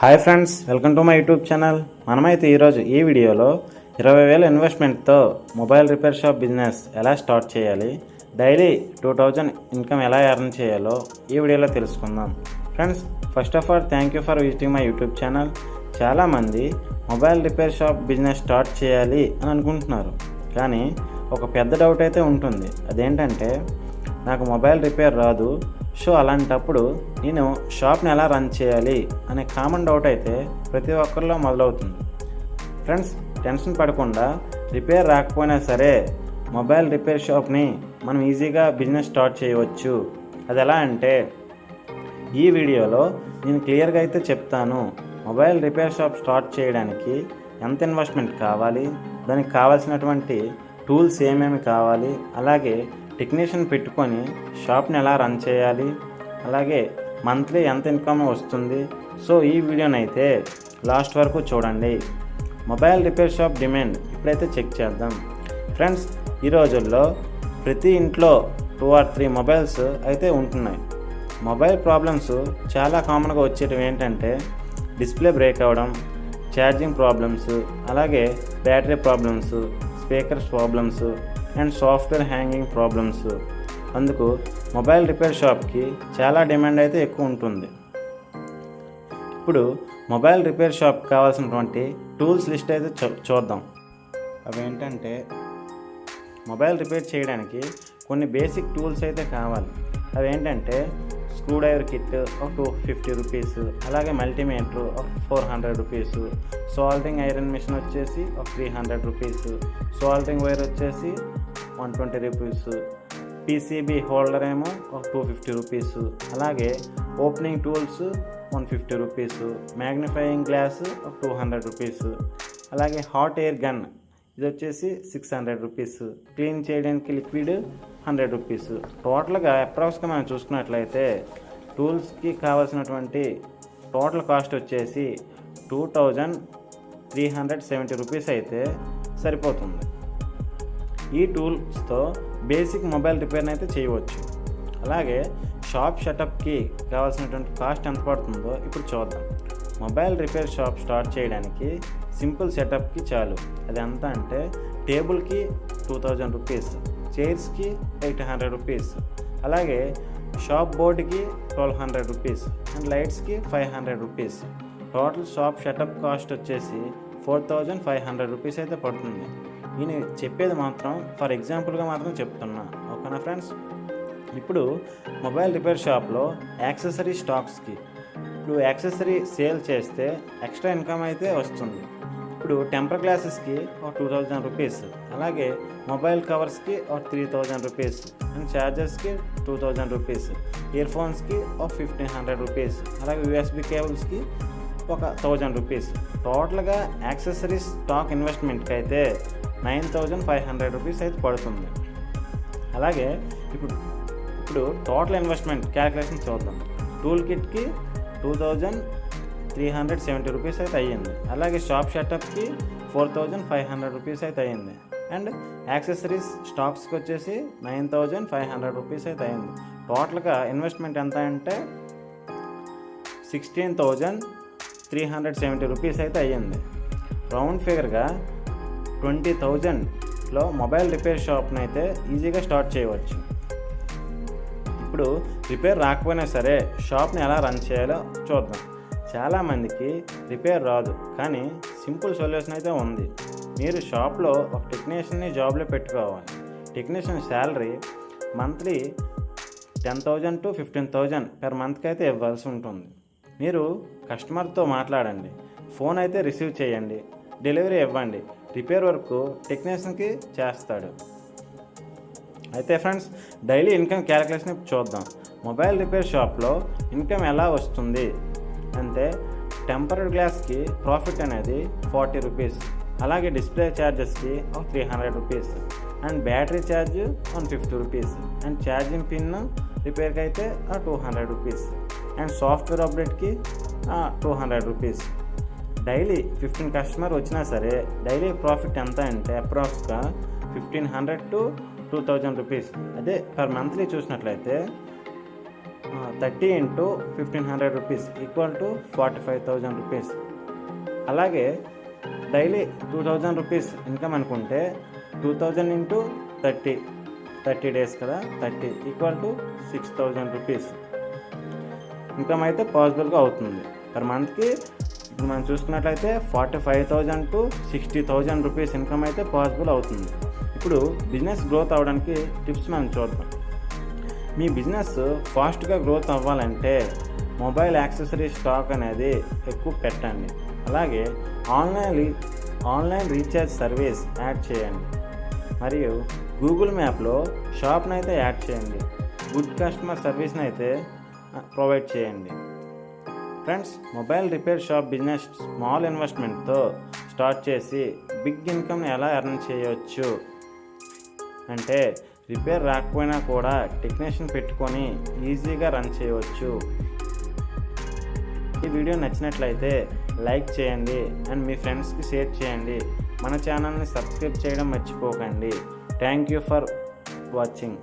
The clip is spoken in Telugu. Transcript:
Hi friends, welcome to my YouTube channel. మనమైతే ఈరోజు ఈ వీడియోలో 20,000 ఇన్వెస్ట్మెంట్తో మొబైల్ రిపేర్ షాప్ బిజినెస్ ఎలా స్టార్ట్ చేయాలి, డైలీ 2000 ఇన్కమ్ ఎలా ఎర్న్ చేయాలో ఈ వీడియోలో తెలుసుకుందాం. Friends, first of all thank you for visiting my YouTube channel. చాలామంది mobile repair shop business start చేయాలి అని అనుకుంటున్నారు, కానీ ఒక పెద్ద డౌట్ అయితే ఉంటుంది. అదేంటంటే, నాకు మొబైల్ రిపేర్ రాదు, సో అలాంటప్పుడు నేను షాప్ని ఎలా రన్ చేయాలి అనే కామన్ డౌట్ అయితే ప్రతి ఒక్కరిలో మొదలవుతుంది. ఫ్రెండ్స్, టెన్షన్ పడకుండా రిపేర్ రాకపోయినా సరే మొబైల్ రిపేర్ షాప్ని మనం ఈజీగా బిజినెస్ స్టార్ట్ చేయవచ్చు. అది ఎలా అంటే, ఈ వీడియోలో నేను క్లియర్గా అయితే చెప్తాను. మొబైల్ రిపేర్ షాప్ స్టార్ట్ చేయడానికి ఎంత ఇన్వెస్ట్మెంట్ కావాలి, దానికి కావాల్సినటువంటి టూల్స్ ఏమేమి కావాలి, అలాగే టెక్నీషియన్ పెట్టుకొని షాప్ని ఎలా రన్ చేయాలి, అలాగే మంత్లీ ఎంత ఇన్కమ్ వస్తుంది. సో ఈ వీడియోనైతే లాస్ట్ వరకు చూడండి. మొబైల్ రిపేర్ షాప్ డిమాండ్ ఇప్పుడైతే చెక్ చేద్దాం. ఫ్రెండ్స్, ఈ రోజుల్లో ప్రతి ఇంట్లో 2 or 3 మొబైల్స్ అయితే ఉంటున్నాయి. మొబైల్ ప్రాబ్లమ్స్ చాలా కామన్గా వచ్చేటివి ఏంటంటే, డిస్ప్లే బ్రేక్ అవ్వడం, ఛార్జింగ్ ప్రాబ్లమ్స్, అలాగే battery problems, speakers problems and software hanging problems. అందుకు మొబైల్ రిపేర్ షాప్కి చాలా డిమాండ్ అయితే ఎక్కువ ఉంటుంది. ఇప్పుడు మొబైల్ రిపేర్ షాప్ కావాల్సినటువంటి టూల్స్ లిస్ట్ అయితే చూద్దాం. అవి ఏంటంటే, మొబైల్ రిపేర్ చేయడానికి కొన్ని బేసిక్ టూల్స్ అయితే కావాలి. అవి ఏంటంటే, స్క్రూ డ్రైవర్ కిట్ ఒక 250 రూపీస్, అలాగే మల్టీమీటర్ ఒక 400 రూపీస్, సాల్టింగ్ ఐరన్ మిషన్ వచ్చేసి ఒక 300 రూపీస్, సాల్టింగ్ వైర్ వచ్చేసి 120 రూపీస్, పీసీబీ హోల్డర్ ఏమో ఒక 250 రూపీస్, అలాగే opening tools 150 rupees, magnifying glass ఒక 200 రూపీస్, అలాగే హాట్ ఎయిర్ గన్ ఇది వచ్చేసి 600 రూపీస్, క్లీన్ చేయడానికి లిక్విడ్ 100 రూపీస్. టోటల్గా అప్రాక్స్గా మనం చూసుకున్నట్లయితే టూల్స్కి కావాల్సినటువంటి టోటల్ కాస్ట్ వచ్చేసి 2370 రూపీస్ అయితే సరిపోతుంది. ఈ టూల్స్తో బేసిక్ మొబైల్ రిపేర్ని అయితే చేయవచ్చు. అలాగే షాప్ సెటప్కి కావాల్సినటువంటి కాస్ట్ ఎంత పడుతుందో ఇప్పుడు చూద్దాం. మొబైల్ రిపేర్ షాప్ స్టార్ట్ చేయడానికి సింపుల్ సెటప్కి చాలు. అది ఎంత అంటే, టేబుల్కి 2000 రూపీస్, చైర్స్కి 800 రూపీస్, అలాగే షాప్ బోర్డుకి 1200 రూపీస్ అండ్ లైట్స్కి 500 rupees. Total shop setup cost వచ్చేసి 4500 రూపీస్ అయితే పడుతుంది. నేను చెప్పేది మాత్రం ఫర్ ఎగ్జాంపుల్గా మాత్రం చెప్తున్నా, ఓకేనా ఫ్రెండ్స్? ఇప్పుడు మొబైల్ రిపేర్ షాప్లో యాక్సెసరీ స్టాక్స్కి ఇప్పుడు యాక్సెసరీ సేల్ చేస్తే ఎక్స్ట్రా ఇన్కమ్ అయితే వస్తుంది. ఇప్పుడు టెంపర్ గ్లాసెస్కి ఒక 2000 రూపీస్, అలాగే మొబైల్ కవర్స్కి ఒక 3000 రూపీస్ అండ్ ఛార్జర్స్కి 2000 రూపీస్, ఇయర్ ఫోన్స్కి ఒక 1500 రూపీస్, అలాగే యూఎస్బి కేబుల్స్కి ఒక 1000 రూపీస్. టోటల్గా యాక్సెసరీ స్టాక్ ఇన్వెస్ట్మెంట్కి అయితే 9500 రూపీస్ అయితే పడుతుంది. అలాగే ఇప్పుడు టోటల్ ఇన్వెస్ట్మెంట్ క్యాలిక్యులేషన్ చూద్దాం. టూల్ కిట్కి 2370 రూపీస్ అయితే అయ్యింది, అలాగే షాప్ సెటప్కి 4500 రూపీస్ అయితే అయ్యింది, అండ్ యాక్సెసరీస్ స్టాక్స్కి వచ్చేసి 9500 రూపీస్ అయితే అయ్యింది. టోటల్గా ఇన్వెస్ట్మెంట్ ఎంత అంటే 16370 రూపీస్ అయితే అయ్యింది. రౌండ్ ఫిగర్గా 20,000లో మొబైల్ రిపేర్ షాప్ని అయితే ఈజీగా స్టార్ట్ చేయవచ్చు. ఇప్పుడు రిపేర్ రాకపోయినా సరే షాప్ని ఎలా రన్ చేయాలో చూద్దాం. చాలామందికి రిపేర్ రాదు, కానీ సింపుల్ సొల్యూషన్ అయితే ఉంది. మీరు షాప్లో ఒక టెక్నీషియన్ని జాబ్లో పెట్టుకోవాలి. Technician salary monthly 10,000 to 15,000 per మంత్కి అయితే ఇవ్వాల్సి ఉంటుంది. మీరు కస్టమర్తో మాట్లాడండి, ఫోన్ అయితే రిసీవ్ చేయండి, డెలివరీ ఇవ్వండి, రిపేర్ వర్క్ టెక్నీషియన్కి చేస్తాడు. అయితే ఫ్రెండ్స్, డైలీ ఇన్కమ్ క్యాలిక్యులేషన్ చూద్దాం. మొబైల్ రిపేర్ షాప్లో ఇన్కమ్ ఎలా వస్తుంది అంటే, టెంపర్డ్ గ్లాస్కి ప్రాఫిట్ అనేది 40 రూపీస్, అలాగే డిస్ప్లే ఛార్జెస్కి ఒక 300 rupees and battery charge 150 rupees and charging pin రిపేర్కి అయితే 200 రూపీస్ అండ్ సాఫ్ట్వేర్ అప్డేట్కి 200 రూపీస్. డైలీ 15 కస్టమర్ వచ్చినా సరే డైలీ ప్రాఫిట్ ఎంత అంటే అప్రాక్స్గా 1500 to 2000 రూపీస్. అదే పర్ మంత్లీ చూసినట్లయితే 30 into 1500 rupees equal to 45,000 rupees. అలాగే డైలీ 2000 రూపీస్ ఇన్కమ్ అనుకుంటే 2000 ఇంటూ 30 డేస్ కదా, 30 ఈక్వల్ టు 6000 రూపీస్ ఇన్కమ్ అయితే పాసిబుల్గా అవుతుంది. పర్ మంత్కి ఇప్పుడు మనం చూసుకున్నట్లయితే 45,000 టు 60,000 రూపీస్ ఇన్కమ్ అయితే పాసిబుల్ అవుతుంది. ఇప్పుడు బిజినెస్ గ్రోత్ అవ్వడానికి టిప్స్ మనం చూద్దాం. మీ బిజినెస్ ఫాస్ట్గా గ్రోత్ అవ్వాలంటే మొబైల్ యాక్సెసరీ స్టాక్ అనేది ఎక్కువ పెట్టండి. అలాగే ఆన్లైన్ రీఛార్జ్ సర్వీస్ యాడ్ చేయండి. మరియు గూగుల్ మ్యాప్లో షాప్ని అయితే యాడ్ చేయండి. గుడ్ కస్టమర్ సర్వీస్ని అయితే ప్రొవైడ్ చేయండి. Friends, mobile repair shop business small ఇన్వెస్ట్మెంట్తో స్టార్ట్ చేసి బిగ్ ఇన్కమ్ని ఎలా ఎర్న్ చేయవచ్చు అంటే, రిపేర్ రాకపోయినా కూడా టెక్నీషియన్ పెట్టుకొని ఈజీగా రన్ చేయవచ్చు. ఈ వీడియో నచ్చినట్లయితే లైక్ చేయండి అండ్ మీ ఫ్రెండ్స్కి షేర్ చేయండి. మన ఛానల్ని సబ్స్క్రైబ్ చేయడం మర్చిపోకండి. Thank you for watching.